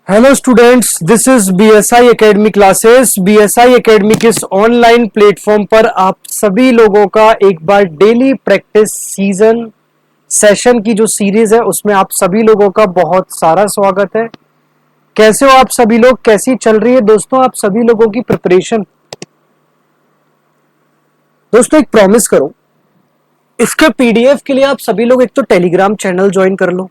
Hello students, this is BSI academy classes. BSI academy के इस online platform पर आप सभी लोगों का एक बार डेली प्रैक्टिस सीजन सेशन की जो सीरीज है उसमें आप सभी लोगों का बहुत सारा स्वागत है। कैसे हो आप सभी लोग? कैसी चल रही है दोस्तों आप सभी लोगों की प्रिपरेशन? दोस्तों एक प्रॉमिस करो, इसके पीडीएफ के लिए आप सभी लोग एक तो टेलीग्राम चैनल ज्वाइन कर लो।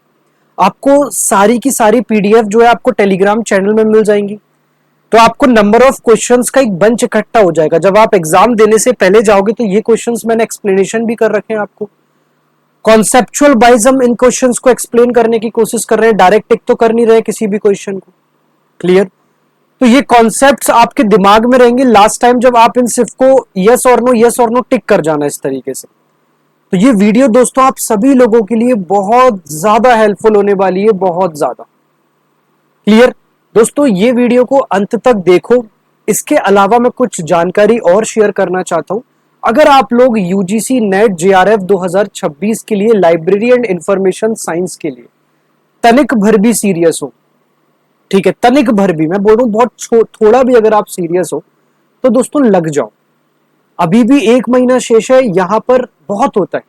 आपको सारी की सारी पीडीएफ जो है आपको टेलीग्राम चैनल में मिल जाएंगी। तो आपको नंबर ऑफ क्वेश्चंस का एक बंच इकट्ठा हो जाएगा। जब आप एग्जाम देने से पहले जाओगे तो ये क्वेश्चंस मैंने एक्सप्लेनेशन भी कर रखे हैं आपको। कॉन्सेप्चुअल वाइज हम इन क्वेश्चंस को एक्सप्लेन करने की कोशिश कर रहे हैं, डायरेक्ट टिक तो कर नहीं रहे किसी भी क्वेश्चन को। क्लियर? तो ये कॉन्सेप्ट्स आपके दिमाग में रहेंगे। लास्ट टाइम जब आप इन सिर्फ को यस और नो टिक कर जाना इस तरीके से। तो ये वीडियो दोस्तों आप सभी लोगों के लिए बहुत ज्यादा हेल्पफुल होने वाली है, बहुत ज्यादा। क्लियर? दोस्तों ये वीडियो को अंत तक देखो। इसके अलावा मैं कुछ जानकारी और शेयर करना चाहता हूं। अगर आप लोग यूजीसी नेट जेआरएफ 2026 के लिए लाइब्रेरी एंड इंफॉर्मेशन साइंस के लिए तनिक भर भी सीरियस हो, ठीक है, तनिक भर भी, मैं बोल रहा हूं बहुत थोड़ा भी अगर आप सीरियस हो तो दोस्तों लग जाओ। अभी भी 1 महीना शेष है, यहां पर बहुत होता है।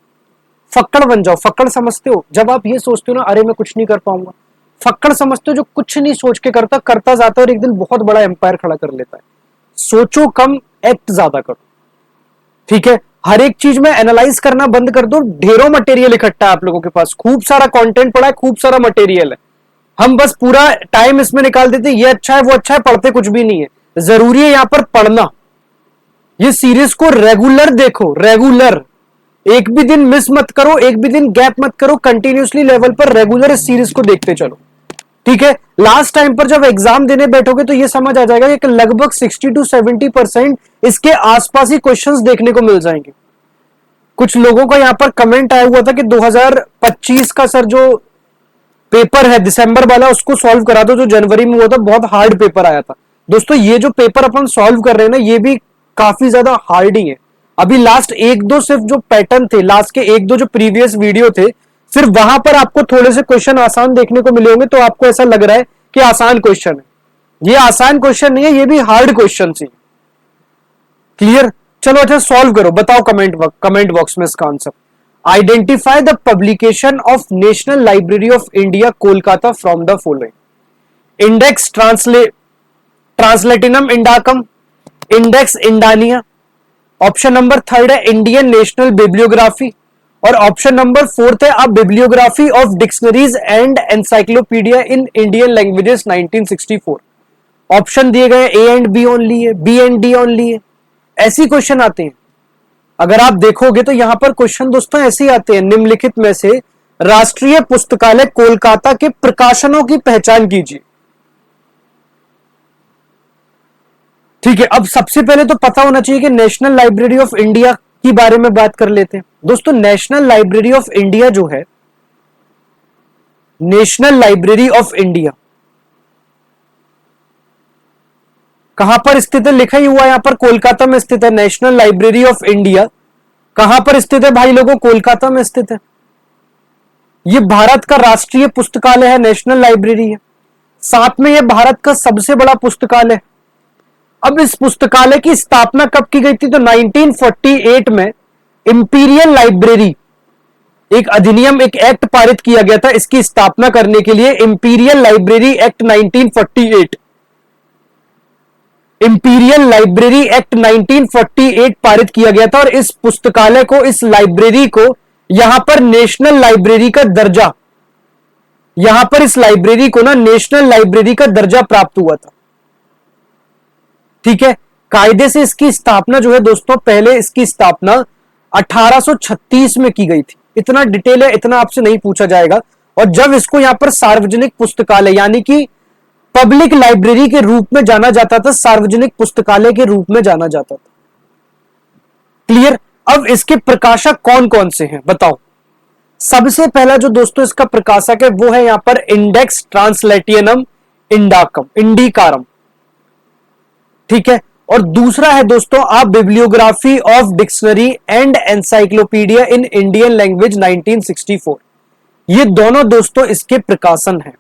फक्कड़ बन जाओ। फक्कड़ समझते हो? जब आप ये सोचते हो ना, अरे मैं कुछ नहीं कर पाऊंगा, फक्कड़ समझते हो जो कुछ नहीं सोच के करता जाता है और एक दिन बहुत बड़ा एम्पायर खड़ा कर लेता है। सोचो कम, एक्ट ज्यादा करो। ठीक है? हर एक चीज में एनालाइज करना बंद कर दो। ढेरों मटेरियल इकट्ठा है आप लोगों के पास, खूब सारा कंटेंट पड़ा है, खूब सारा मटेरियल है। हम बस पूरा टाइम इसमें निकाल देते, ये अच्छा है वो अच्छा है, पढ़ते कुछ भी नहीं है। जरूरी है यहां पर पढ़ना। ये सीरीज को रेगुलर देखो, रेगुलर। एक भी दिन मिस मत करो, एक भी दिन गैप मत करो, कंटिन्यूसली लेवल पर रेगुलर इस सीरीज को देखते चलो। ठीक है? लास्ट टाइम पर जब एग्जाम देने बैठोगे तो ये समझ आ जाएगा कि लगभग 60 to 70% इसके आसपास ही क्वेश्चंस देखने को मिल जाएंगे। कुछ लोगों का यहां पर कमेंट आया हुआ था कि 2025 का सर जो पेपर है दिसंबर वाला उसको सॉल्व करा दो, जो जनवरी में हुआ था बहुत हार्ड पेपर आया था। दोस्तों ये जो पेपर अपन सॉल्व कर रहे हैं ना, ये भी काफी ज्यादा हार्ड ही है। अभी लास्ट एक दो सिर्फ जो पैटर्न थे, लास्ट के एक दो जो प्रीवियस वीडियो थे, सिर्फ वहां पर आपको थोड़े से क्वेश्चन आसान देखने को मिले होंगे, तो आपको ऐसा लग रहा है कि आसान क्वेश्चन है। ये आसान क्वेश्चन नहीं है, ये भी हार्ड क्वेश्चन ही। क्लियर? चलो अच्छा सॉल्व करो, बताओ कमेंट बॉक्स में इसका answer. Identify the publication of national library of India Kolkata from the following: index translationum indicarum, index Indiana, option number third है इंडियन नेशनल बिब्लियोग्राफी, और ऑप्शन नंबर फोर्थ है a bibliography of dictionaries and encyclopaedia in Indian languages 1964। Option दिए गए A and B only है, B and D only है। ऐसी question आते हैं। अगर आप देखोगे तो यहां पर क्वेश्चन दोस्तों ऐसे ही आते हैं। निम्नलिखित में से राष्ट्रीय पुस्तकालय कोलकाता के प्रकाशनों की पहचान कीजिए। ठीक है, अब सबसे पहले तो पता होना चाहिए कि नेशनल लाइब्रेरी ऑफ इंडिया के बारे में बात कर लेते हैं। दोस्तों नेशनल लाइब्रेरी ऑफ इंडिया जो है, नेशनल लाइब्रेरी ऑफ इंडिया कहां पर स्थित है? लिखा ही हुआ यहां पर कोलकाता में स्थित है। नेशनल लाइब्रेरी ऑफ इंडिया कहां पर स्थित है भाई लोगों? कोलकाता में स्थित है। यह भारत का राष्ट्रीय पुस्तकालय है, नेशनल लाइब्रेरी है। साथ में यह भारत का सबसे बड़ा पुस्तकालय है। अब इस पुस्तकालय की स्थापना कब की गई थी? तो 1948 में इंपीरियल लाइब्रेरी, एक अधिनियम, एक एक्ट पारित किया गया था इसकी स्थापना करने के लिए। Imperial library act 1948, imperial library act 1948 पारित किया गया था। और इस पुस्तकालय को, इस लाइब्रेरी को यहां पर नेशनल लाइब्रेरी का दर्जा, यहां पर इस लाइब्रेरी को ना नेशनल लाइब्रेरी का दर्जा प्राप्त हुआ था। ठीक है? कायदे से इसकी स्थापना जो है दोस्तों, पहले इसकी स्थापना 1836 में की गई थी। इतना डिटेल है, इतना आपसे नहीं पूछा जाएगा। और जब इसको यहां पर सार्वजनिक पुस्तकालय यानी कि पब्लिक लाइब्रेरी के रूप में जाना जाता था, सार्वजनिक पुस्तकालय के रूप में जाना जाता था। क्लियर? अब इसके प्रकाशक कौन कौन से हैं बताओ। सबसे पहला जो दोस्तों इसका प्रकाशक है वो है यहां पर इंडेक्स ट्रांसलेटियनम इंडिकारम। ठीक है? और दूसरा है दोस्तों a bibliography of dictionary and encyclopaedia in Indian language 1964। ये दोनों दोस्तों इसके प्रकाशन हैं।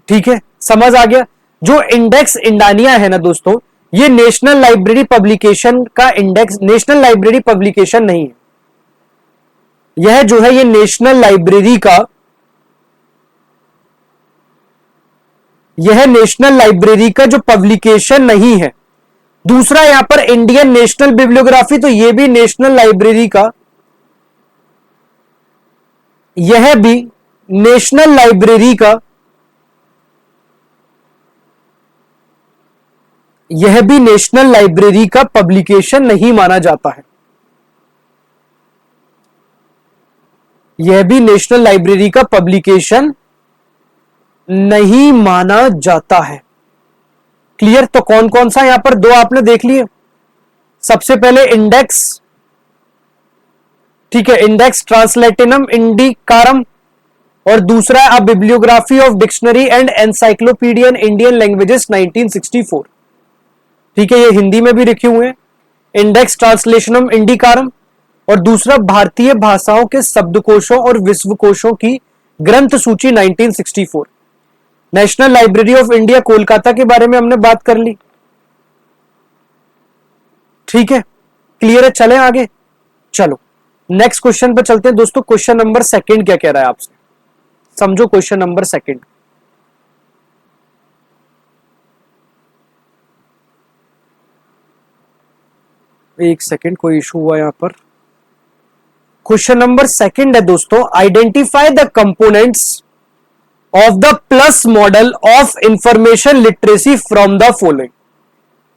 ठीक है, समझ आ गया। जो इंडेक्स इंडानिया है ना दोस्तों, ये नेशनल लाइब्रेरी पब्लिकेशन का इंडेक्स, नेशनल लाइब्रेरी पब्लिकेशन नहीं है। यह जो है ये नेशनल लाइब्रेरी का, यह नेशनल लाइब्रेरी का जो पब्लिकेशन नहीं है। दूसरा यहां पर इंडियन नेशनल बिब्लियोग्राफी, तो यह भी नेशनल लाइब्रेरी का, यह भी नेशनल लाइब्रेरी का, यह भी नेशनल लाइब्रेरी का पब्लिकेशन नहीं माना जाता है। यह भी नेशनल लाइब्रेरी का पब्लिकेशन नहीं माना जाता है। क्लियर? तो कौन कौन सा यहां पर दो आपने देख लिए। सबसे पहले इंडेक्स, ठीक है, इंडेक्स ट्रांसलेटिनम इंडिकारम, और दूसरा है a bibliography of dictionary and encyclopaedia in Indian languages 1964। ठीक है, ये हिंदी में भी लिखे हुए हैं, इंडेक्स ट्रांसलेशनम इंडिकारम, और दूसरा भारतीय भाषाओं के शब्दकोशों और विश्वकोशों की ग्रंथ सूची 1964। National library of India Kolkata के बारे में हमने बात कर ली। ठीक है, क्लियर है? चलें आगे। चलो नेक्स्ट क्वेश्चन पे चलते हैं दोस्तों। क्वेश्चन नंबर सेकंड क्या कह रहा है आपसे, समझो क्वेश्चन नंबर सेकंड। एक सेकंड, कोई इशू हुआ यहां पर। क्वेश्चन नंबर सेकंड है दोस्तों, identify the components of the plus model of information literacy from the following.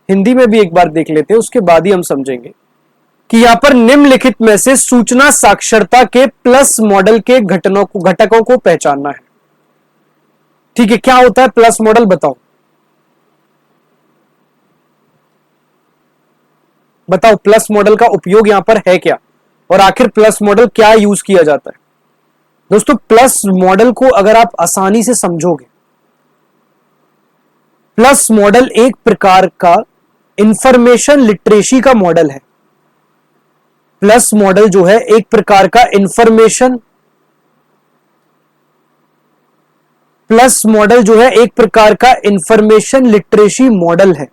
Hindi में भी एक बार देख लेते हैं, उसके बाद ही हम समझेंगे कि यहां पर निम्नलिखित में से सूचना साक्षरता के प्लस मॉडल के घटकों को पहचानना है। ठीक है, क्या होता है प्लस मॉडल, बताओ बताओ, प्लस मॉडल का उपयोग यहां पर है क्या, और आखिर प्लस मॉडल क्या यूज किया जाता है। दोस्तों प्लस मॉडल को अगर आप आसानी से समझोगे, प्लस मॉडल एक प्रकार का इंफॉर्मेशन लिटरेसी का मॉडल है। प्लस मॉडल जो है एक प्रकार का इंफॉर्मेशन, प्लस मॉडल जो है एक प्रकार का इंफॉर्मेशन लिटरेसी मॉडल है।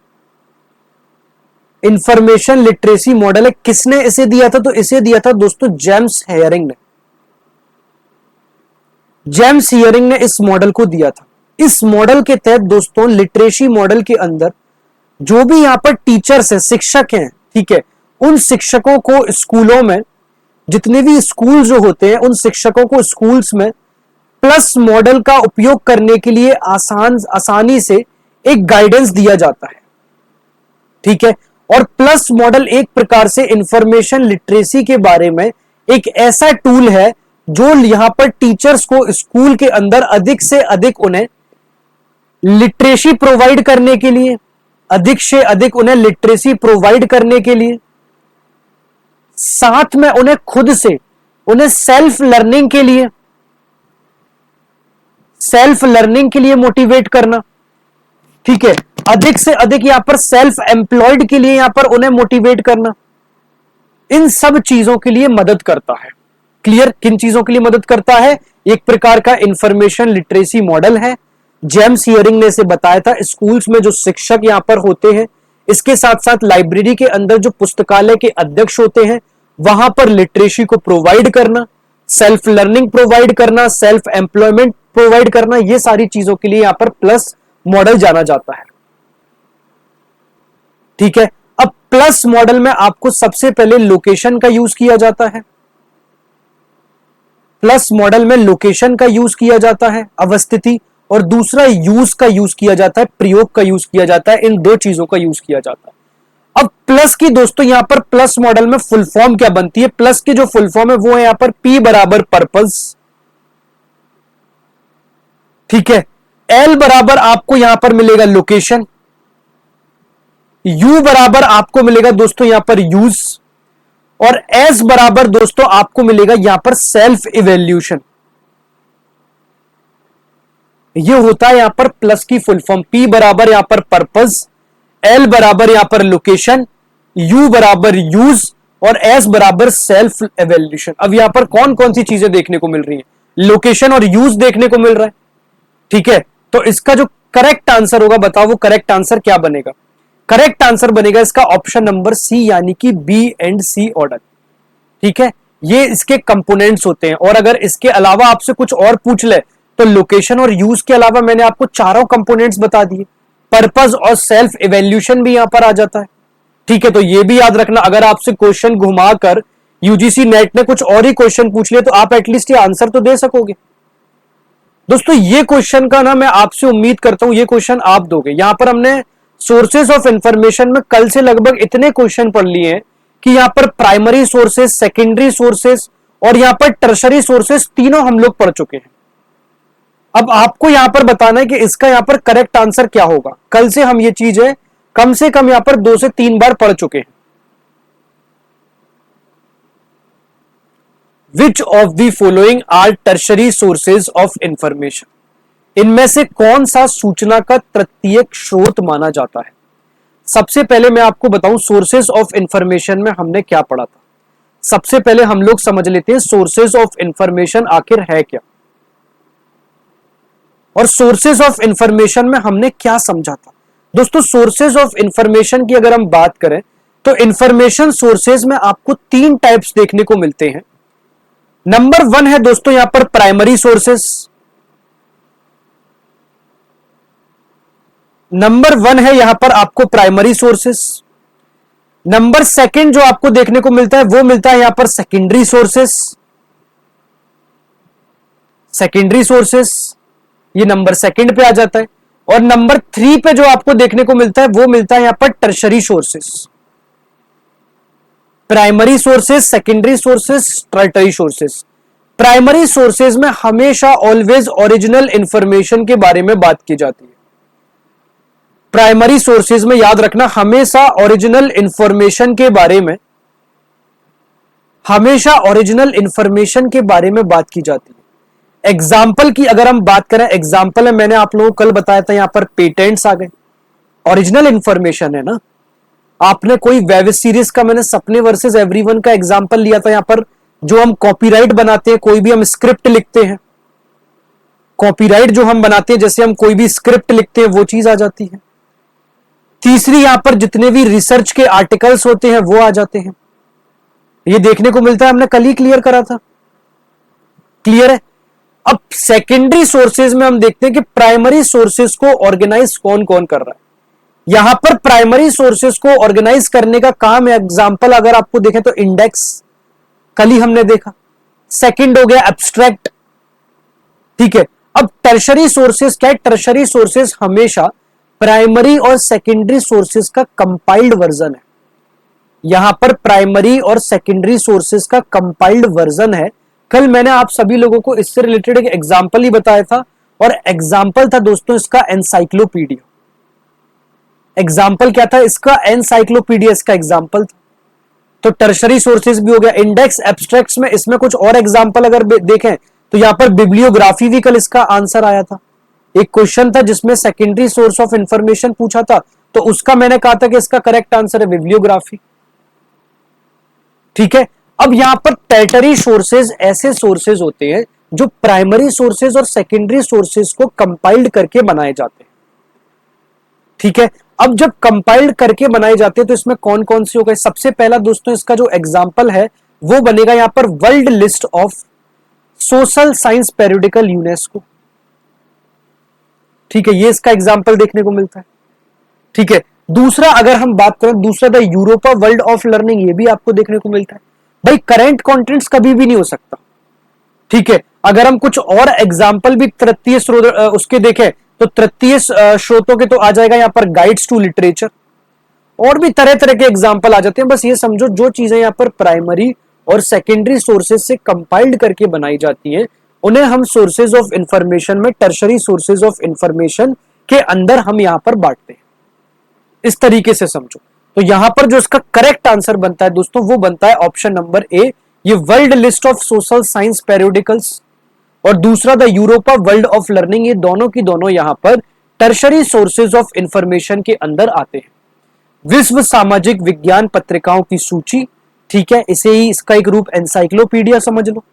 इंफॉर्मेशन लिटरेसी मॉडल है। किसने इसे दिया था? तो इसे दिया था दोस्तों जेम्स हेयरिंग ने। जेम्स हियरिंग ने इस मॉडल को दिया था। इस मॉडल के तहत दोस्तों लिटरेसी मॉडल के अंदर जो भी यहां पर टीचर्स हैं, शिक्षक हैं, ठीक है, उन शिक्षकों को स्कूलों में, जितने भी स्कूल जो होते हैं, उन शिक्षकों को स्कूल्स में प्लस मॉडल का उपयोग करने के लिए आसानी से एक गाइडेंस दिया जाता है। ठीक है, और प्लस मॉडल एक प्रकार से इंफॉर्मेशन लिटरेसी के बारे में एक ऐसा टूल है जो यहां पर टीचर्स को स्कूल के अंदर अधिक से अधिक उन्हें लिटरेसी प्रोवाइड करने के लिए, अधिक से अधिक उन्हें लिटरेसी प्रोवाइड करने के लिए, साथ में उन्हें खुद से, उन्हें सेल्फ लर्निंग के लिए मोटिवेट करना। ठीक है, अधिक से अधिक यहां पर सेल्फ एम्प्लॉयड के लिए यहां पर उन्हें मोटिवेट करना, इन सब चीजों के लिए मदद करता है। क्लियर? किन चीजों के लिए मदद करता है? एक प्रकार का इंफॉर्मेशन लिटरेसी मॉडल है। जेम्स हियरिंग ने इसे बताया था। स्कूल्स में जो शिक्षक यहां पर होते हैं, इसके साथ साथ लाइब्रेरी के अंदर जो पुस्तकालय के अध्यक्ष होते हैं, वहां पर लिटरेसी को प्रोवाइड करना, सेल्फ लर्निंग प्रोवाइड करना, सेल्फ एम्प्लॉयमेंट प्रोवाइड करना, ये सारी चीजों के लिए यहां पर प्लस मॉडल जाना जाता है। ठीक है, अब प्लस मॉडल में आपको सबसे पहले लोकेशन का यूज किया जाता है। प्लस मॉडल में लोकेशन का यूज किया जाता है, अवस्थिति, और दूसरा यूज का यूज किया जाता है, प्रयोग का यूज किया जाता है। इन दो चीजों का यूज किया जाता है। अब प्लस की दोस्तों यहां पर प्लस मॉडल में फुल फॉर्म क्या बनती है? प्लस की जो फुल फॉर्म है वो है यहां पर P बराबर पर्पस, ठीक है, L बराबर आपको यहां पर मिलेगा लोकेशन, U बराबर आपको मिलेगा दोस्तों यहां पर यूज, और S बराबर दोस्तों आपको मिलेगा यहां पर सेल्फ इवेल्यूशन। ये होता है यहां पर प्लस की फुल फॉर्म। P बराबर यहां पर पर्पस, L बराबर यहां पर लोकेशन, U बराबर यूज, और S बराबर सेल्फ इवेल्यूशन। अब यहां पर कौन कौन सी चीजें देखने को मिल रही हैं? लोकेशन और यूज देखने को मिल रहा है। ठीक है, तो इसका जो करेक्ट आंसर होगा, बताओ वो करेक्ट आंसर क्या बनेगा? करेक्ट आंसर बनेगा इसका ऑप्शन नंबर सी, यानी कि बी एंड सी ऑर्डर। ठीक है, ये इसके कंपोनेंट्स होते हैं। और अगर इसके अलावा आपसे कुछ और पूछ ले तो लोकेशन और यूज के अलावा मैंने आपको चारों कंपोनेंट्स बता दिए। पर्पस और सेल्फ इवेल्यूशन भी यहां पर आ जाता है। ठीक है, तो ये भी याद रखना, अगर आपसे क्वेश्चन घुमाकर यूजीसी नेट ने कुछ और ही क्वेश्चन पूछ लिए तो आप एटलीस्ट ये आंसर तो दे सकोगे। दोस्तों ये क्वेश्चन का ना मैं आपसे उम्मीद करता हूं ये क्वेश्चन आप दोगे। यहां पर हमने सोर्सेज ऑफ इंफॉर्मेशन में कल से लगभग इतने क्वेश्चन पढ़ लिए हैं कि यहां पर प्राइमरी सोर्सेज, सेकेंडरी सोर्सेज और यहां पर टर्शरी सोर्सेज तीनों हम लोग पढ़ चुके हैं। अब आपको यहां पर बताना है कि इसका यहां पर करेक्ट आंसर क्या होगा। कल से हम ये चीजें कम से कम यहां पर 2 से 3 बार पढ़ चुके हैं। Which of the following are tertiary sources of information? इनमें से कौन सा सूचना का तृतीयक स्रोत माना जाता है? सबसे पहले मैं आपको बताऊं सोर्सेज ऑफ इंफॉर्मेशन में हमने क्या पढ़ा था। सबसे पहले हम लोग समझ लेते हैं सोर्सेज ऑफ इंफॉर्मेशन आखिर है क्या, और सोर्सेज ऑफ इंफॉर्मेशन में हमने क्या समझा था। दोस्तों सोर्सेज ऑफ इंफॉर्मेशन की अगर हम बात करें तो इंफॉर्मेशन सोर्सेज में आपको 3 टाइप्स देखने को मिलते हैं। नंबर 1 है दोस्तों यहां पर प्राइमरी सोर्सेस। नंबर 1 है यहां पर आपको प्राइमरी सोर्सेस। नंबर 2 जो आपको देखने को मिलता है वो मिलता है यहां पर सेकेंडरी सोर्सेस। सेकेंडरी सोर्सेस ये नंबर 2 पे आ जाता है। और नंबर 3 पे जो आपको देखने को मिलता है वो मिलता है यहां पर tertiary sources. Primary sources, secondary sources, tertiary sources. Primary sources में हमेशा ऑलवेज ओरिजिनल इंफॉर्मेशन के बारे में बात की जाती है। प्राइमरी सोर्सेज में याद रखना हमेशा ओरिजिनल इंफॉर्मेशन के बारे में, हमेशा ओरिजिनल इंफॉर्मेशन के बारे में बात की जाती है। एग्जाम्पल की अगर हम बात करें, एग्जाम्पल है मैंने आप लोगों को कल बताया था यहां पर पेटेंट्स आ गए, ओरिजिनल इंफॉर्मेशन है ना। आपने कोई वेब सीरीज का मैंने सपने वर्सेस एवरीवन का एग्जाम्पल लिया था। यहां पर जो हम कॉपीराइट बनाते हैं, कोई भी हम स्क्रिप्ट लिखते हैं, कॉपीराइट जो हम बनाते हैं, जैसे हम कोई भी स्क्रिप्ट लिखते हैं वो चीज आ जाती है। तीसरी यहां पर जितने भी रिसर्च के आर्टिकल्स होते हैं वो आ जाते हैं। ये देखने को मिलता है, हमने कल ही क्लियर करा था। क्लियर है। अब सेकेंडरी सोर्सेज में हम देखते हैं कि प्राइमरी सोर्सेज को ऑर्गेनाइज कौन कौन कर रहा है। यहां पर प्राइमरी सोर्सेज को ऑर्गेनाइज करने का काम है, एग्जांपल अगर आपको देखें तो इंडेक्स कल ही हमने देखा। सेकंड हो गया एब्स्ट्रैक्ट। ठीक है, अब टर्शरी सोर्सेज क्या है? टर्शरी सोर्सेज हमेशा प्राइमरी और सेकेंडरी सोर्सेज का कंपाइल्ड वर्जन है। यहां पर प्राइमरी और सेकेंडरी सोर्सेज का कंपाइल्ड वर्जन है। कल मैंने आप सभी लोगों को इससे रिलेटेड एक एग्जांपल ही बताया था, और एग्जांपल था दोस्तों इसका एनसाइक्लोपीडिया। एग्जांपल क्या था इसका? एनसाइक्लोपीडिया इसका एग्जांपल था। तो टर्शरी सोर्सेज भी हो गया, इंडेक्स, एब्स्ट्रैक्ट्स में इसमें कुछ और एग्जांपल अगर देखें तो यहां पर बिब्लियोग्राफी भी कल इसका आंसर आया था। एक क्वेश्चन था जिसमें सेकेंडरी सोर्स ऑफ इंफॉर्मेशन पूछा था, तो उसका मैंने कहा था कि इसका करेक्ट आंसर है बिब्लियोग्राफी। ठीक है, अब यहां पर टर्शरी सोर्सेज ऐसे सोर्सेज होते हैं जो प्राइमरी सोर्सेज और सेकेंडरी सोर्सेज को कंपाइल्ड करके बनाए जाते हैं। ठीक है, अब जब कंपाइल्ड करके बनाए जाते हैं तो इसमें कौन कौन से हो गए? सबसे पहला दोस्तों इसका जो एग्जांपल है वो बनेगा यहां पर world list of social science periodical UNESCO. ठीक है, ये इसका एग्जांपल देखने को मिलता है। ठीक है, दूसरा अगर हम बात करें, दूसरा the Europa world of learning, ये भी आपको देखने को मिलता है। भाई करंट कंटेंट्स कभी भी नहीं हो सकता। ठीक है, अगर हम कुछ और एग्जांपल भी तृतीय स्रोत उसके देखें तो तृतीय स्रोतों के तो आ जाएगा यहां पर गाइड्स टू लिटरेचर, और भी तरह तरह के एग्जांपल आ जाते हैं। बस ये समझो जो चीजें यहां पर प्राइमरी और सेकेंडरी सोर्सेज से कंपाइल्ड करके बनाई जाती हैं उन्हें हम सोर्सेज ऑफ इंफॉर्मेशन में टर्शरी सोर्सेज ऑफ इंफॉर्मेशन के अंदर हम यहां पर बांटते हैं। इस तरीके से समझो। तो यहां पर जो इसका करेक्ट आंसर बनता है दोस्तों वो बनता है ऑप्शन नंबर ए, ये world list of social science periodicals, और दूसरा the Europa world of learning. ये दोनों की दोनों यहां पर टर्शरी सोर्सेज ऑफ इंफॉर्मेशन के अंदर आते हैं। विश्व सामाजिक विज्ञान पत्रिकाओं की सूची, ठीक है, इसे ही इसका एक रूप एनसाइक्लोपीडिया समझ लो।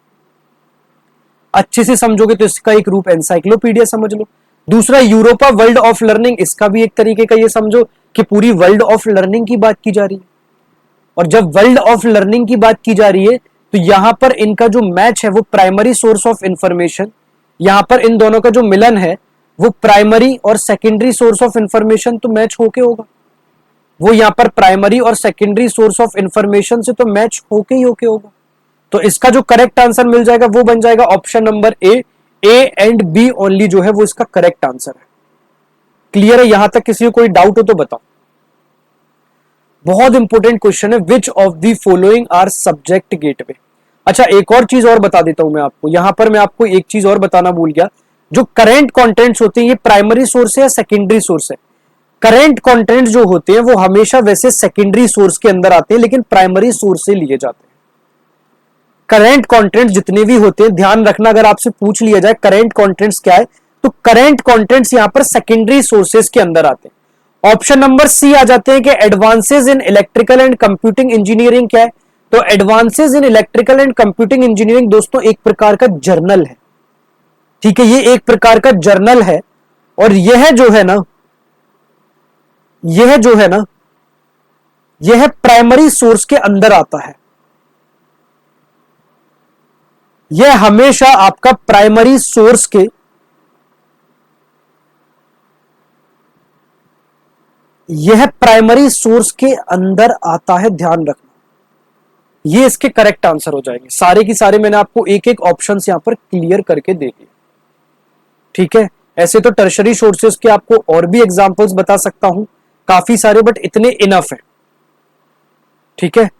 अच्छे से समझोगे तो इसका एक रूप एनसाइक्लोपीडिया समझ लो। दूसरा यूरोपा वर्ल्ड ऑफ लर्निंग, इसका भी एक तरीके का ये समझो कि पूरी वर्ल्ड ऑफ लर्निंग की बात की जा रही है। और जब वर्ल्ड ऑफ लर्निंग की बात की जा रही है तो यहां पर इनका जो मैच है वो प्राइमरी सोर्स ऑफ इंफॉर्मेशन, यहां पर इन दोनों का जो मिलन है वो प्राइमरी और सेकेंडरी सोर्स ऑफ इंफॉर्मेशन तो मैच होके होगा, वो यहां पर प्राइमरी और सेकेंडरी सोर्स ऑफ इंफॉर्मेशन से तो मैच होके ही होके होगा। तो इसका जो करेक्ट आंसर मिल जाएगा वो बन जाएगा option number A and B only जो है वो इसका करेक्ट आंसर है। क्लियर है? यहां तक किसी को कोई डाउट हो तो बताओ। बहुत इंपॉर्टेंट क्वेश्चन है, which of the following are subject gateway. अच्छा एक और चीज और बता देता हूं मैं आपको, यहां पर मैं आपको एक चीज और बताना भूल गया, जो करंट कंटेंट्स होते हैं ये प्राइमरी सोर्स है या सेकेंडरी सोर्स है? करंट कंटेंट्स जो होते हैं वो हमेशा वैसे सेकेंडरी सोर्स के अंदर आते हैं लेकिन प्राइमरी सोर्स से लिए जाते हैं। करंट कंटेंट्स जितने भी होते हैं, ध्यान रखना अगर आपसे पूछ लिया जाए करंट कंटेंट्स क्या है, तो करंट कंटेंट्स यहां पर सेकेंडरी सोर्सेज के अंदर आते हैं। ऑप्शन नंबर सी आ जाते हैं कि advances in electrical and computing engineering क्या है, तो advances in electrical and computing engineering दोस्तों एक प्रकार का जर्नल है। ठीक है, ये एक प्रकार का जर्नल है और यह जो है ना, यह प्राइमरी सोर्स के अंदर आता है। यह हमेशा आपका प्राइमरी सोर्स के अंदर आता है, ध्यान रखना। ये इसके करेक्ट आंसर हो जाएंगे सारे की सारे। मैंने आपको एक एक ऑप्शन यहां पर क्लियर करके दे दिए। ठीक है, ऐसे तो टर्शरी सोर्सेस के आपको और भी एग्जांपल्स बता सकता हूं काफी सारे, बट इतने इनफ है। ठीक है,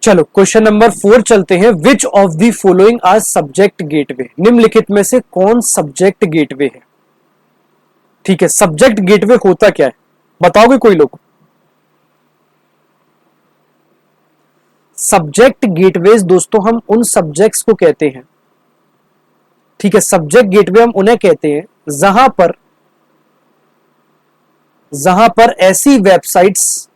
चलो क्वेश्चन नंबर 4 चलते हैं। Which of the following are subject gateway, निम्नलिखित में से कौन सब्जेक्ट गेटवे है? ठीक है, सब्जेक्ट गेटवे होता क्या है बताओगे कोई लोग? सब्जेक्ट गेटवेज दोस्तों हम उन सब्जेक्ट्स को कहते हैं, ठीक है, सब्जेक्ट गेटवे हम उन्हें कहते हैं जहां पर ऐसी वेबसाइट्स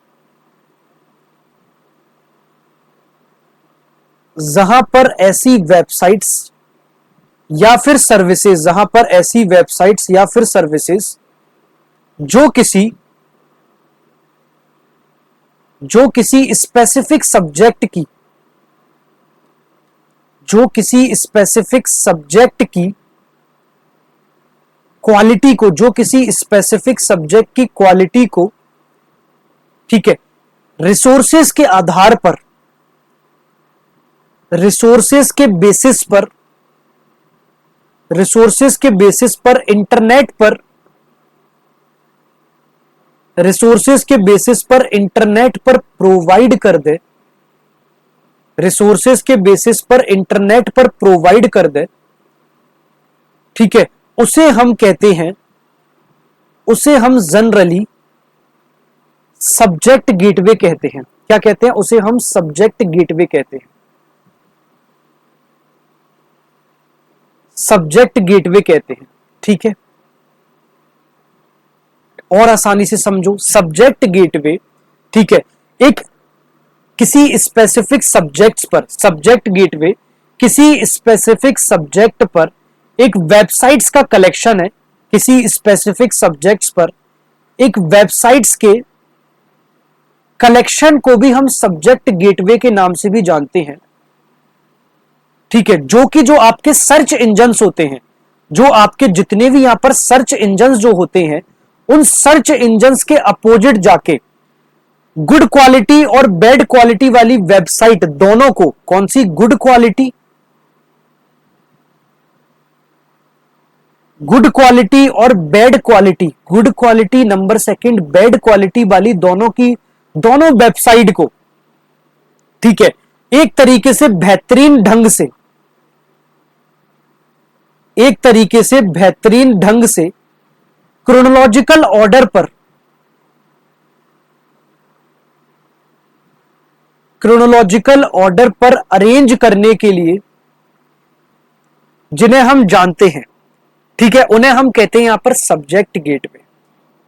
या फिर सर्विसेज जो किसी स्पेसिफिक सब्जेक्ट की क्वालिटी को, ठीक है, रिसोर्सेज के आधार पर, रिसोर्सेज के बेसिस पर इंटरनेट पर प्रोवाइड कर दे, ठीक है, उसे हम जनरली सब्जेक्ट गेटवे कहते हैं। क्या कहते हैं? उसे हम सब्जेक्ट गेटवे कहते हैं, सब्जेक्ट गेटवे कहते हैं। ठीक है, और आसानी से समझो, सब्जेक्ट गेटवे, ठीक है, एक किसी स्पेसिफिक सब्जेक्ट्स पर, सब्जेक्ट गेटवे किसी स्पेसिफिक सब्जेक्ट पर एक वेबसाइट्स का कलेक्शन है, किसी स्पेसिफिक सब्जेक्ट्स पर एक वेबसाइट्स के कलेक्शन को भी हम सब्जेक्ट गेटवे के नाम से भी जानते हैं। ठीक है, जो आपके सर्च इंजन्स होते हैं, जो आपके जितने भी यहां पर सर्च इंजन्स जो होते हैं, उन सर्च इंजन्स के अपोजिट जाके गुड क्वालिटी और बैड क्वालिटी वाली वेबसाइट दोनों को, कौन सी? गुड क्वालिटी और bad quality, good quality number second, bad quality वाली दोनों वेबसाइट को, ठीक है, एक तरीके से बेहतरीन ढंग से क्रोनोलॉजिकल ऑर्डर पर अरेंज करने के लिए जिन्हें हम जानते हैं, ठीक है, उन्हें हम कहते हैं यहां पर सब्जेक्ट गेटवे।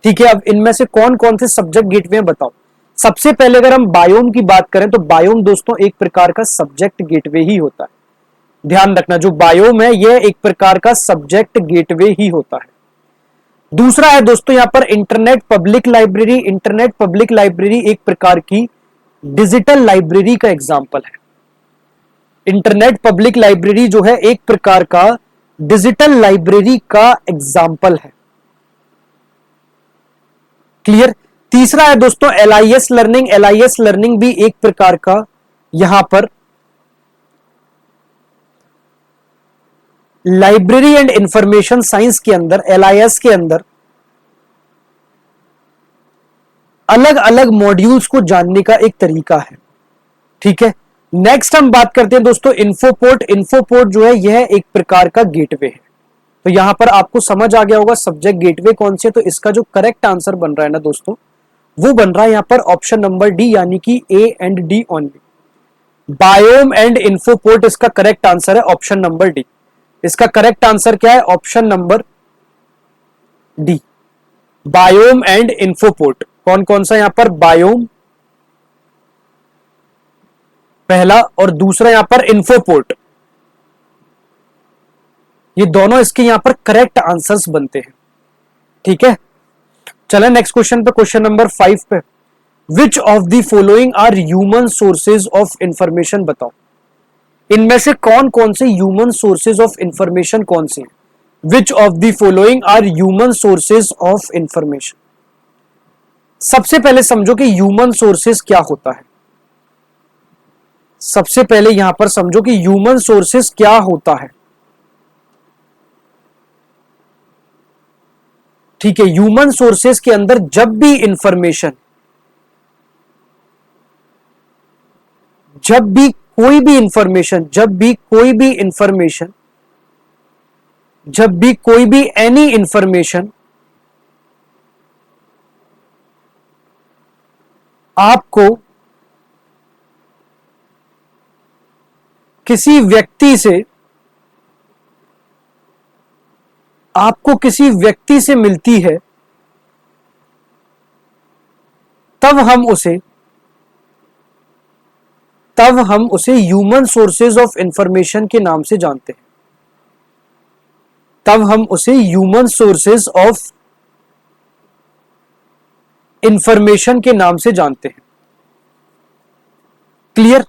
ठीक है, अब इनमें से कौन कौन से सब्जेक्ट गेटवे बताओ। सबसे पहले अगर हम बायोम की बात करें तो बायोम दोस्तों एक प्रकार का सब्जेक्ट गेटवे ही होता है। ध्यान रखना, जो बायोम है यह एक प्रकार का सब्जेक्ट गेटवे ही होता है। दूसरा है दोस्तों यहां पर internet public library. Internet public library एक प्रकार की डिजिटल लाइब्रेरी का एग्जाम्पल है। इंटरनेट पब्लिक लाइब्रेरी जो है एक प्रकार का डिजिटल लाइब्रेरी का एग्जाम्पल है। क्लियर। तीसरा है दोस्तों LIS लर्निंग। LIS लर्निंग भी एक प्रकार का यहां पर लाइब्रेरी एंड इंफॉर्मेशन साइंस के अंदर, LIS के अंदर अलग अलग मॉड्यूल्स को जानने का एक तरीका है। ठीक है। नेक्स्ट हम बात करते हैं दोस्तों इन्फोपोर्ट। इन्फोपोर्ट जो है यह एक प्रकार का गेटवे है। तो यहां पर आपको समझ आ गया होगा सब्जेक्ट गेटवे कौन से। तो इसका जो करेक्ट आंसर बन रहा है ना दोस्तों, वो बन रहा है यहां पर ऑप्शन नंबर डी, यानी कि A and D only. Biome and infoport इसका करेक्ट आंसर है ऑप्शन नंबर डी। इसका करेक्ट आंसर क्या है? Option number D, biome and infoport. कौन कौन सा यहां पर? बायोम पहला और दूसरा यहां पर इन्फोपोर्ट। ये दोनों इसके यहां पर करेक्ट आंसर्स बनते हैं। ठीक है। चलें नेक्स्ट क्वेश्चन पे, क्वेश्चन नंबर 5 पे। Which of the following are human sources of information? बताओ इनमें से कौन कौन से ह्यूमन सोर्सेज ऑफ इंफॉर्मेशन कौन से हैं? Which of the following are human sources of information? सबसे पहले समझो कि ह्यूमन सोर्सेज क्या होता है। सबसे पहले यहां पर समझो कि ह्यूमन सोर्सेज क्या होता है। ठीक है। ह्यूमन सोर्सेज के अंदर जब भी इंफॉर्मेशन, जब भी कोई भी इंफॉर्मेशन, जब भी कोई भी इंफॉर्मेशन, जब भी कोई भी एनी इंफॉर्मेशन आपको किसी व्यक्ति से, आपको किसी व्यक्ति से मिलती है, तब हम उसे ह्यूमन सोर्सेज ऑफ इंफॉर्मेशन के नाम से जानते हैं। तब हम उसे ह्यूमन सोर्सेज ऑफ इंफॉर्मेशन के नाम से जानते हैं। क्लियर।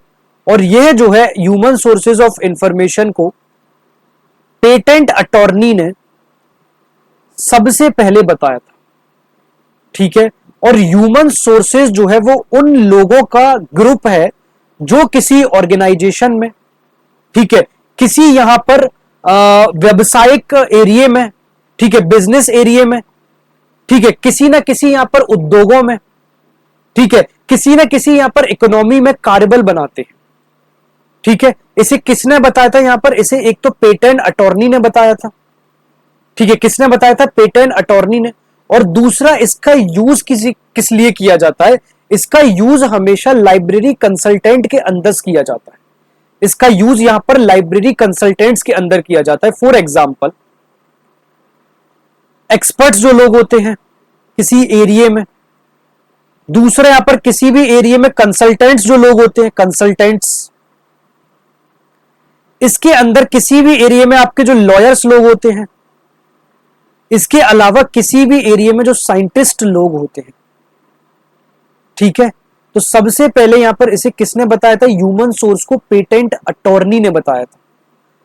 और यह जो है ह्यूमन सोर्सेज ऑफ इंफॉर्मेशन को पेटेंट अटॉर्नी ने सबसे पहले बताया था। ठीक है। और ह्यूमन सोर्सेज जो है वो उन लोगों का ग्रुप है जो किसी ऑर्गेनाइजेशन में, ठीक है, किसी यहां पर व्यवसायिक एरिया में, ठीक है, बिजनेस एरिया में, ठीक है, किसी ना किसी यहां पर उद्योगों में, ठीक है, किसी ना किसी यहां पर इकोनॉमी में कार्यबल बनाते हैं। ठीक है। इसे किसने बताया था? यहां पर इसे एक तो पेटेंट अटॉर्नी ने बताया था। ठीक है। किसने बताया था? पेटेंट अटॉर्नी ने। और दूसरा, इसका यूज किस लिए किया जाता है? इसका यूज हमेशा लाइब्रेरी कंसल्टेंट के अंदर किया जाता है। इसका यूज यहां पर लाइब्रेरी कंसल्टेंट्स के अंदर किया जाता है। फॉर एग्जाम्पल, एक्सपर्ट्स जो लोग होते हैं किसी एरिया में, दूसरे यहां पर किसी भी एरिया में कंसल्टेंट्स जो लोग होते हैं, कंसल्टेंट्स, इसके अंदर किसी भी एरिया में आपके जो लॉयर्स लोग होते हैं, इसके अलावा किसी भी एरिया में जो साइंटिस्ट लोग होते हैं। ठीक है। तो सबसे पहले यहां पर इसे किसने बताया था? ह्यूमन सोर्स को पेटेंट अटॉर्नी ने बताया था।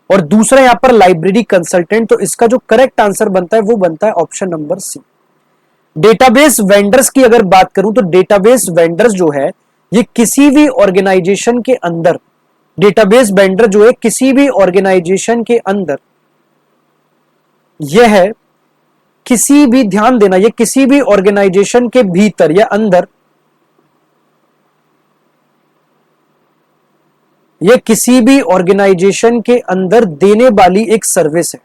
और दूसरा यहां पर लाइब्रेरी कंसल्टेंट। तो इसका जो करेक्ट आंसर बनता है वो बनता है option number C. Database vendors की अगर बात करूं तो डेटाबेस वेंडर्स जो है ये किसी भी ऑर्गेनाइजेशन के अंदर, डेटाबेस वेंडर जो है किसी भी ऑर्गेनाइजेशन के अंदर, यह है किसी भी, ध्यान देना, ये किसी भी ऑर्गेनाइजेशन के भीतर या अंदर, ये किसी भी ऑर्गेनाइजेशन के अंदर देने वाली एक सर्विस है,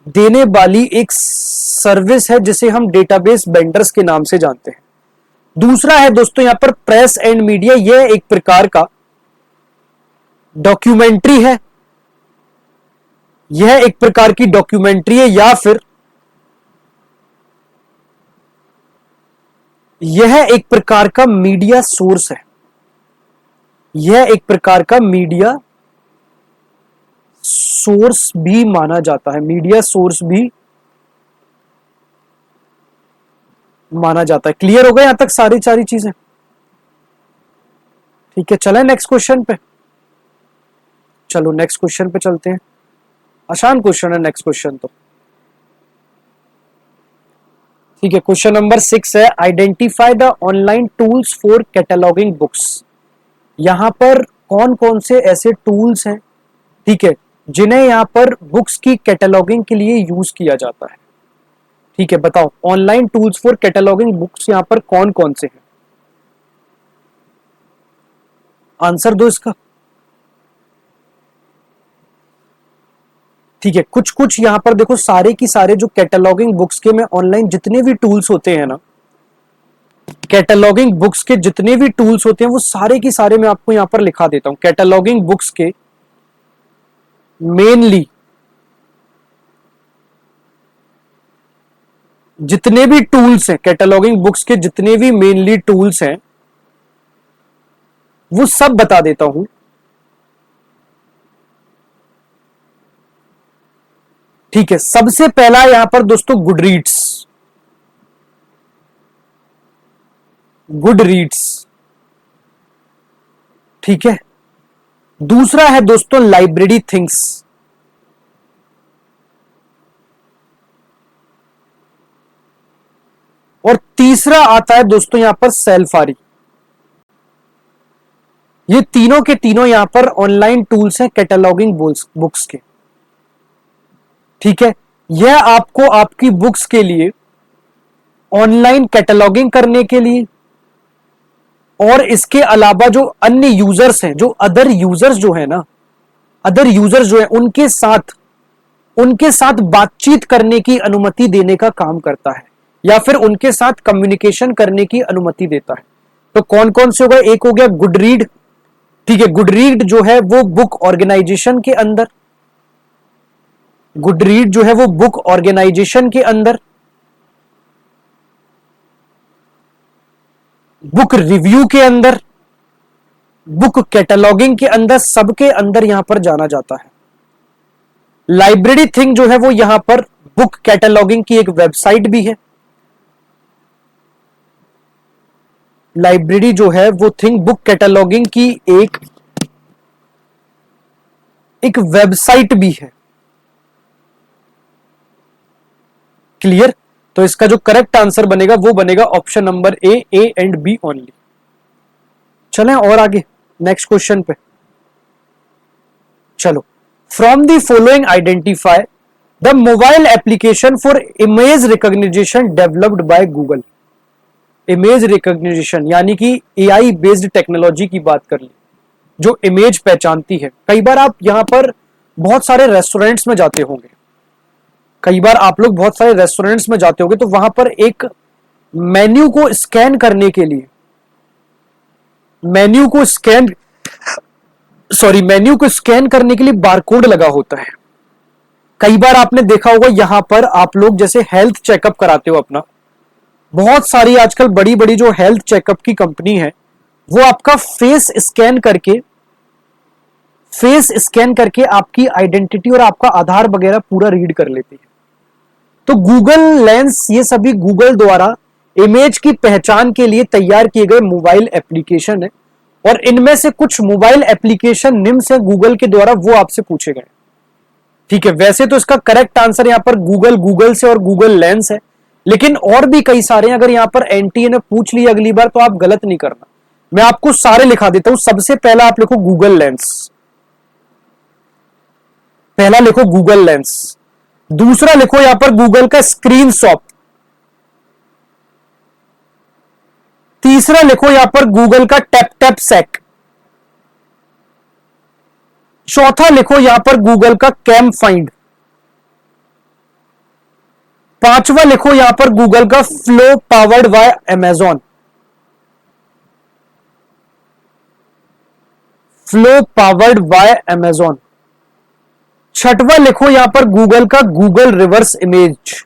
देने वाली एक सर्विस है जिसे हम डेटाबेस वेंडर्स के नाम से जानते हैं। दूसरा है दोस्तों यहां पर प्रेस एंड मीडिया। यह एक प्रकार का डॉक्यूमेंट्री है, यह एक प्रकार की डॉक्यूमेंट्री है, या फिर यह एक प्रकार का मीडिया सोर्स है। यह एक प्रकार का मीडिया सोर्स भी माना जाता है, मीडिया सोर्स भी माना जाता है। क्लियर हो गया यहां तक सारी सारी चीजें? ठीक है, चले नेक्स्ट क्वेश्चन पे। चलो नेक्स्ट क्वेश्चन पे चलते हैं। आसान क्वेश्चन है नेक्स्ट क्वेश्चन तो। ठीक है, क्वेश्चन नंबर 6 है, identify the online tools for cataloguing books. यहां पर कौन कौन से ऐसे टूल्स हैं, ठीक है, जिन्हें यहां पर बुक्स की कैटलॉगिंग के लिए यूज किया जाता है। ठीक है, बताओ online tools for cataloguing books यहां पर कौन कौन से हैं? आंसर दो इसका। ठीक है, कुछ कुछ यहां पर देखो, सारे की सारे जो कैटलॉगिंग बुक्स के में ऑनलाइन जितने भी टूल्स होते हैं ना, कैटलॉगिंग बुक्स के जितने भी टूल्स होते हैं वो सारे की सारे मैं आपको यहां पर लिखा देता हूं। कैटलॉगिंग बुक्स के मेनली जितने भी टूल्स हैं, कैटलॉगिंग बुक्स के जितने भी मेनली टूल्स हैं वो सब बता देता हूं। ठीक है, सबसे पहला यहां पर दोस्तों गुडरीड्स, गुडरीड्स। ठीक है, दूसरा है दोस्तों लाइब्रेरी थिंग्स, और तीसरा आता है दोस्तों यहां पर सेल्फारी। ये तीनों के तीनों यहां पर ऑनलाइन टूल्स हैं कैटलॉगिंग बुक्स के। ठीक है, यह आपको आपकी बुक्स के लिए ऑनलाइन कैटलॉगिंग करने के लिए, और इसके अलावा जो अन्य यूजर्स हैं, जो अदर यूजर्स जो है ना, अदर यूजर्स जो है उनके साथ बातचीत करने की अनुमति देने का काम करता है, या फिर उनके साथ कम्युनिकेशन करने की अनुमति देता है। तो कौन कौन से हो गए? एक हो गया गुडरीड। ठीक है, गुडरीड जो है वो बुक ऑर्गेनाइजेशन के अंदर, गुडरीड जो है वो बुक ऑर्गेनाइजेशन के अंदर, बुक रिव्यू के अंदर, बुक कैटलॉगिंग के अंदर, सबके अंदर यहां पर जाना जाता है। लाइब्रेरी थिंग जो है वो यहां पर बुक कैटलॉगिंग की एक वेबसाइट भी है। लाइब्रेरी जो है वो थिंग बुक कैटलॉगिंग की एक वेबसाइट भी है। क्लियर? तो इसका जो करेक्ट आंसर बनेगा वो बनेगा option number A and B only. चलें और आगे नेक्स्ट क्वेश्चन पे। चलो, from the following identify the mobile application for image recognition developed by Google. Image recognition यानी कि एआई बेस्ड टेक्नोलॉजी की बात कर ली, जो इमेज पहचानती है। कई बार आप यहां पर बहुत सारे रेस्टोरेंट्स में जाते होंगे, कई बार आप लोग बहुत सारे रेस्टोरेंट्स में जाते होंगे, तो वहां पर एक मेन्यू को स्कैन करने के लिए, मेन्यू को स्कैन मेन्यू को स्कैन करने के लिए बारकोड लगा होता है। कई बार आपने देखा होगा यहां पर आप लोग जैसे हेल्थ चेकअप कराते हो अपना, बहुत सारी आजकल बड़ी बड़ी जो हेल्थ चेकअप की कंपनी है वो आपका फेस स्कैन करके आपकी आइडेंटिटी और आपका आधार वगैरह पूरा रीड कर लेती है। तो गूगल लेंस ये सभी गूगल द्वारा इमेज की पहचान के लिए तैयार किए गए मोबाइल एप्लीकेशन है, और इनमें से कुछ मोबाइल एप्लीकेशन निम्न से गूगल के द्वारा वो आपसे पूछे गए। ठीक है, वैसे तो इसका करेक्ट आंसर यहां पर गूगल से और गूगल लेंस है, लेकिन और भी कई सारे, अगर यहां पर एनटीए ने पूछ लिया अगली बार तो आप गलत नहीं करना। मैं आपको सारे लिखा देता हूं। सबसे पहला आप लिखो गूगल लेंस, पहला लिखो गूगल लेंस। दूसरा लिखो यहां पर गूगल का स्क्रीन शॉट। तीसरा लिखो यहां पर गूगल का टैप टैप सेक। चौथा लिखो यहां पर गूगल का कैम फाइंड। पांचवा लिखो यहां पर गूगल का flow powered by Amazon, flow powered by Amazon. छठवां लिखो यहां पर गूगल का गूगल रिवर्स इमेज।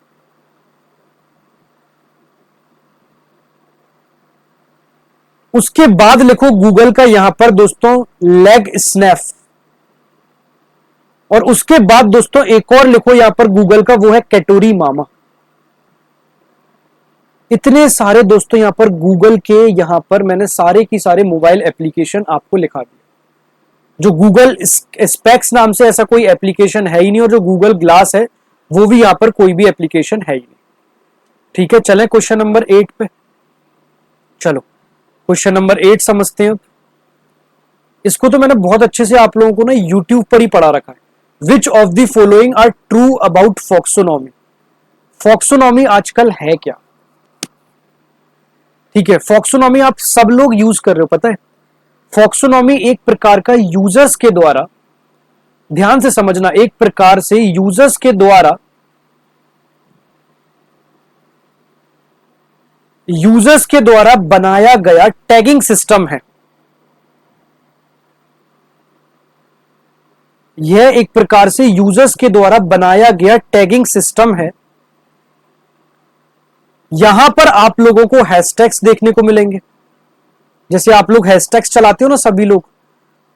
उसके बाद लिखो गूगल का यहां पर दोस्तों लेग स्नैप। और उसके बाद दोस्तों एक और लिखो यहां पर गूगल का, वो है कैटोरी मामा। इतने सारे दोस्तों यहां पर गूगल के, यहां पर मैंने सारे की सारे मोबाइल एप्लीकेशन आपको लिखा दिया। जो गूगल स्पेक्स नाम से ऐसा कोई एप्लीकेशन है ही नहीं, और जो गूगल ग्लास है वो भी यहां पर कोई भी एप्लीकेशन है ही नहीं। ठीक है, चलें क्वेश्चन नंबर 8 पे। चलो क्वेश्चन नंबर 8 समझते हैं। इसको तो मैंने बहुत अच्छे से आप लोगों को ना यूट्यूब पर ही पढ़ा रखा है। Which of the following are true about folksonomy. Folksonomy आजकल है क्या? ठीक है, फॉक्सोनॉमी आप सब लोग यूज कर रहे हो, पता है। फॉक्सोनॉमी एक प्रकार का यूजर्स के द्वारा, ध्यान से समझना, एक प्रकार से यूजर्स के द्वारा बनाया गया टैगिंग सिस्टम है। यह एक प्रकार से यूजर्स के द्वारा बनाया गया टैगिंग सिस्टम है। यहां पर आप लोगों को हैशटैग्स देखने को मिलेंगे, जैसे आप लोग हैशटैग्स चलाते हो ना सभी लोग।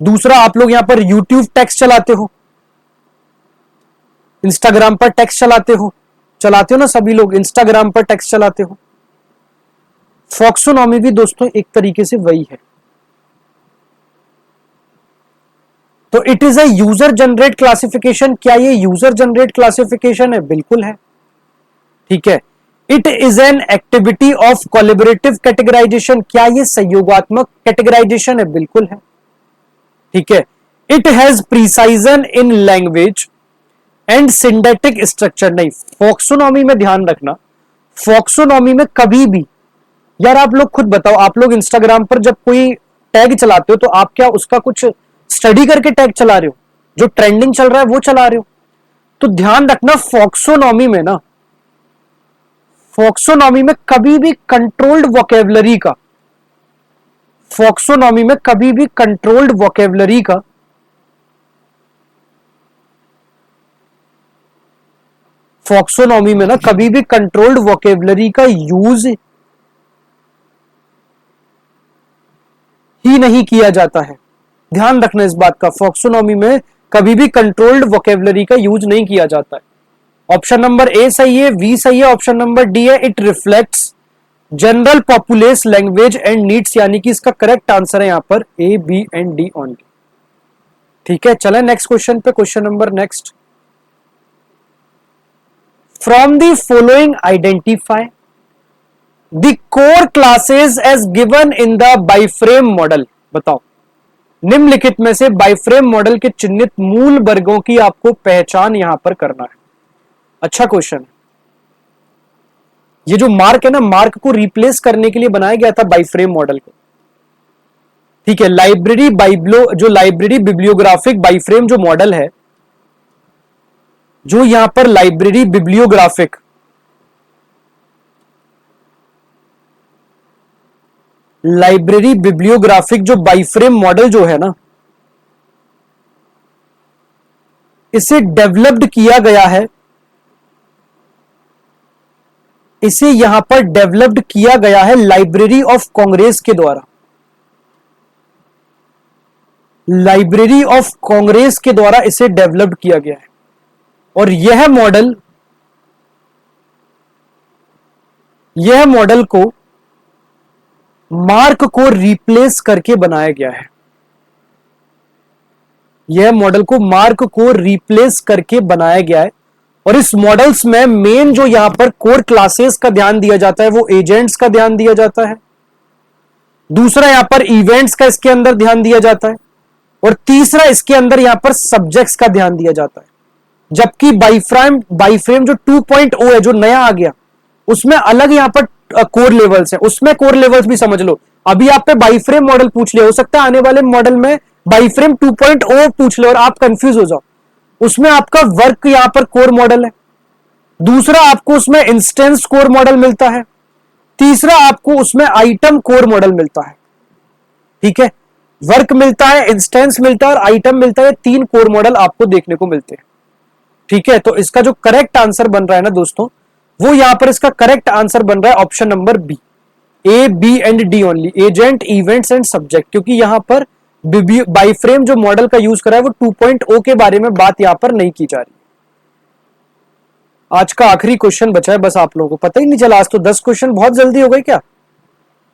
दूसरा, आप लोग यहां पर यूट्यूब टैग्स चलाते हो, इंस्टाग्राम पर टैग्स चलाते हो ना सभी लोग, इंस्टाग्राम पर टैग्स चलाते हो। फॉक्सोनॉमी भी दोस्तों एक तरीके से वही है। तो it is a user generate classification. क्या ये यूजर जनरेट क्लासिफिकेशन है? बिल्कुल है। ठीक है। It is an activity of collaborative categorisation. क्या ये सहयोगात्मक कैटेगराइजेशन है? बिल्कुल है। ठीक है। It has precision in language and synthetic structure. नहीं, फॉक्सोनॉमी में ध्यान रखना, फॉक्सोनॉमी में कभी भी, यार आप लोग खुद बताओ, आप लोग इंस्टाग्राम पर जब कोई टैग चलाते हो तो आप क्या उसका कुछ स्टडी करके टैग चला रहे हो? जो ट्रेंडिंग चल रहा है वो चला रहे हो? तो ध्यान रखना, फॉक्सोनॉमी में ना, फॉक्सोनॉमी में कभी भी कंट्रोल्ड वोकेबलरी का, फॉक्सोनॉमी में कभी भी कंट्रोल्ड वोकेबलरी का फॉक्सोनॉमी में ना कभी भी कंट्रोल्ड वोकेबलरी का यूज ही नहीं किया जाता है। ध्यान रखना इस बात का, फॉक्सोनॉमी में कभी भी कंट्रोल्ड वोकेबलरी का यूज नहीं किया जाता है। ऑप्शन नंबर ए सही है, बी सही है, ऑप्शन नंबर डी है, it reflects general populace language and needs, यानी कि इसका करेक्ट आंसर है यहां पर A, B and D only. ठीक है, चलें नेक्स्ट क्वेश्चन पे। Question number next, from the following identify the core classes as given in the biframe model. बताओ, निम्नलिखित में से बाइफ्रेम मॉडल के चिन्हित मूल वर्गों की आपको पहचान यहां पर करना है। अच्छा क्वेश्चन है। ये जो मार्क है ना, मार्क को रिप्लेस करने के लिए बनाया गया था बाइफ्रेम मॉडल को। ठीक है, लाइब्रेरी बिब्लियोग्राफिक बाइफ्रेम जो मॉडल है, जो यहां पर लाइब्रेरी बिब्लियोग्राफिक जो बाइफ्रेम मॉडल जो है ना, इसे डेवलप्ड किया गया है, इसे यहां पर डेवलप्ड किया गया है लाइब्रेरी ऑफ कांग्रेस के द्वारा। लाइब्रेरी ऑफ कांग्रेस के द्वारा इसे डेवलप्ड किया गया है, और यह मॉडल को मार्क को रिप्लेस करके बनाया गया है। यह मॉडल को मार्क को रिप्लेस करके बनाया गया है, और इस मॉडल्स में मेन जो यहां पर कोर क्लासेस का ध्यान दिया जाता है वो एजेंट्स का ध्यान दिया जाता है। दूसरा यहां पर इवेंट्स का इसके अंदर ध्यान दिया जाता है, और तीसरा इसके अंदर यहां पर सब्जेक्ट्स का ध्यान दिया जाता है। जबकि बाइफ्रेम जो 2.0 है, जो नया आ गया, उसमें अलग यहां पर कोर लेवल्स है, उसमें कोर लेवल्स भी समझ लो। अभी आप पे बाइफ्रेम मॉडल पूछ लिया, हो सकता है आने वाले मॉडल में बाइफ्रेम 2.0 पूछ ले और आप कंफ्यूज हो जाओ। उसमें आपका वर्क यहां पर कोर मॉडल है, दूसरा आपको उसमें इंस्टेंस कोर मॉडल मिलता है, तीसरा आपको उसमें आइटम कोर मॉडल मिलता है। ठीक है, वर्क मिलता है, इंस्टेंस मिलता है और आइटम मिलता है, तीन कोर मॉडल आपको देखने को मिलते हैं। ठीक है, तो इसका जो करेक्ट आंसर बन रहा है ना दोस्तों, वो यहां पर इसका करेक्ट आंसर बन रहा है option number B, A, B and D only, agent, events and subject. क्योंकि यहां पर बाईफ्रेम जो मॉडल का यूज करा है वो 2.0 के बारे में बात यहां पर नहीं की जा रही। आज का आखिरी क्वेश्चन बचा है, बस आप लोगों को पता ही नहीं चला। आज तो 10 क्वेश्चन बहुत जल्दी हो गए क्या,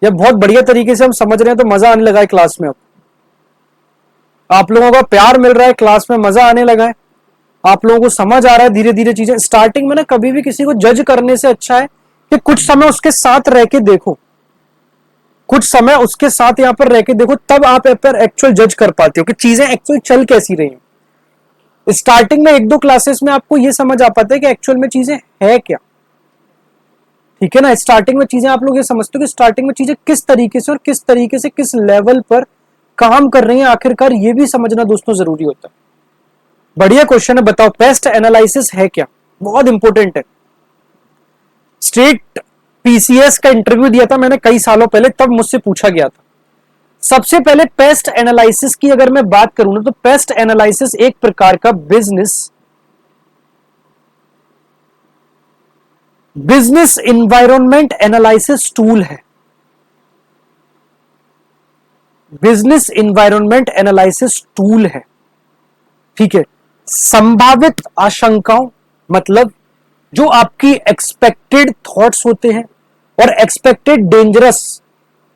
या बहुत बढ़िया तरीके से हम समझ रहे हैं तो मजा आने लगा है क्लास में। अब आप लोगों का प्यार मिल रहा है, क्लास में मजा आने लगा है, आप लोगों को समझ आ रहा है धीरे धीरे चीजें। स्टार्टिंग में ना कभी भी किसी को जज करने से अच्छा है कि कुछ समय उसके साथ रह के देखो, कुछ समय उसके साथ यहां पर रह के देखो, तब आप एक्चुअल जज कर पाते हो कि चीजें एक्चुअल चल कैसी रही हैं। स्टार्टिंग में 1-2 क्लासेस में आपको यह समझ आ पाता है कि एक्चुअल में चीजें है क्या, ठीक है ना। स्टार्टिंग में चीजें आप लोग ये समझते हो कि स्टार्टिंग में चीजें किस तरीके से और किस तरीके से किस लेवल पर काम कर रही हैं, आखिरकार ये भी समझना दोस्तों जरूरी होता है। बढ़िया क्वेश्चन है, बताओ पेस्ट एनालिसिस है क्या, बहुत इंपॉर्टेंट है। स्टेट पीसीएस का इंटरव्यू दिया था मैंने कई सालों पहले, तब मुझसे पूछा गया था। सबसे पहले पेस्ट एनालिसिस की अगर मैं बात करूं ना, तो पेस्ट एनालिसिस एक प्रकार का बिजनेस इन्वायरमेंट एनालिसिस टूल है। बिजनेस इन्वायरमेंट एनालिसिस टूल है, ठीक है। संभावित आशंकाओं मतलब जो आपकी एक्सपेक्टेड थॉट्स होते हैं और एक्सपेक्टेड डेंजरस,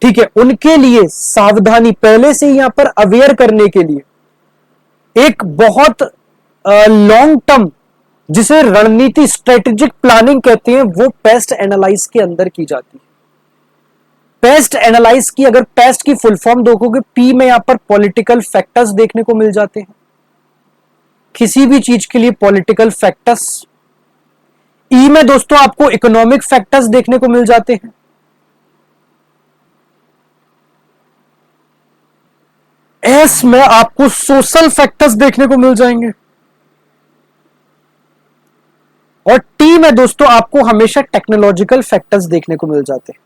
ठीक है, उनके लिए सावधानी पहले से यहां पर अवेयर करने के लिए एक बहुत लॉन्ग टर्म, जिसे रणनीति स्ट्रेटेजिक प्लानिंग कहते हैं, वो पेस्ट एनालाइज के अंदर की जाती है। पेस्ट एनालाइज की अगर पेस्ट की फुल फॉर्म देखोगे, पी में यहां पर पॉलिटिकल फैक्टर्स देखने को मिल जाते हैं, किसी भी चीज के लिए पॉलिटिकल फैक्टर्स। ई में दोस्तों आपको इकोनॉमिक फैक्टर्स देखने को मिल जाते हैं। एस में आपको सोशल फैक्टर्स देखने को मिल जाएंगे, और टी में दोस्तों आपको हमेशा टेक्नोलॉजिकल फैक्टर्स देखने को मिल जाते हैं,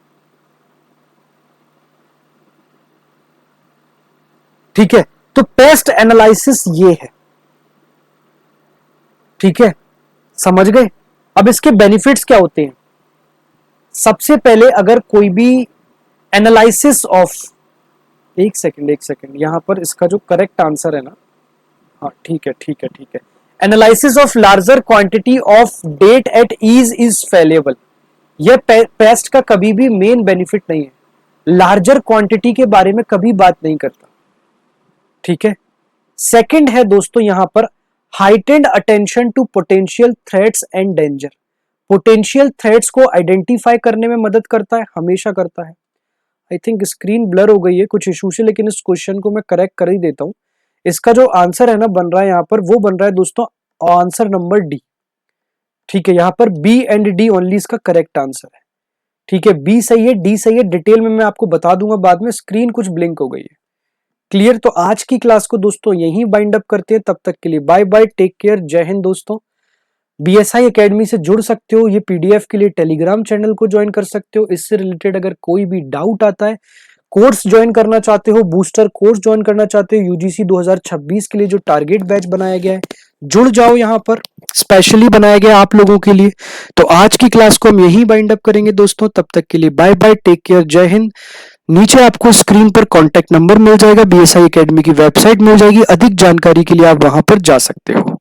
ठीक है। तो पेस्ट एनालिसिस ये है, ठीक है, समझ गए। अब इसके बेनिफिट्स क्या होते हैं। सबसे पहले अगर कोई भी एनालिसिस ऑफ, एक सेकंड यहां पर इसका जो करेक्ट आंसर है ना, हाँ ठीक है, analysis of larger quantity of data at ease is fallible. यह पेस्ट का कभी भी मेन बेनिफिट नहीं है, लार्जर क्वांटिटी के बारे में कभी बात नहीं करता, ठीक है। सेकंड है दोस्तों यहां पर heightened attention to potential threats and danger. Potential threats को आइडेंटिफाई करने में मदद करता है, हमेशा करता है। आई थिंक स्क्रीन ब्लर हो गई है कुछ इशू से, लेकिन इस क्वेश्चन को मैं करेक्ट कर ही देता हूं। इसका जो आंसर है ना बन रहा है यहां पर, वो बन रहा है दोस्तों आंसर नंबर डी, ठीक है। यहां पर बी एंड डी ओनली इसका करेक्ट आंसर है, ठीक है। बी सही है, डी सही है, डिटेल में मैं आपको बता दूंगा बाद में। स्क्रीन कुछ ब्लिंक हो गई है, क्लियर। तो आज की क्लास को दोस्तों यहीं बाइंड अप करते हैं, तब तक के लिए बाय बाय, टेक केयर, जय हिंद दोस्तों। बीएसआई एकेडमी से जुड़ सकते हो, ये पीडीएफ के लिए टेलीग्राम चैनल को ज्वाइन कर सकते हो। इससे रिलेटेड अगर कोई भी डाउट आता है, कोर्स ज्वाइन करना चाहते हो, बूस्टर कोर्स ज्वाइन करना चाहते हो, यूजीसी 2026 के लिए जो टारगेट बैच बनाया गया है, जुड़ जाओ, यहाँ पर स्पेशली बनाया गया आप लोगों के लिए। तो आज की क्लास को हम यहीं बाइंड अप करेंगे दोस्तों, तब तक के लिए बाय बाय, टेक केयर, जय हिंद। नीचे आपको स्क्रीन पर कॉन्टैक्ट नंबर मिल जाएगा, बीएसआई एकेडमी की वेबसाइट मिल जाएगी, अधिक जानकारी के लिए आप वहां पर जा सकते हो।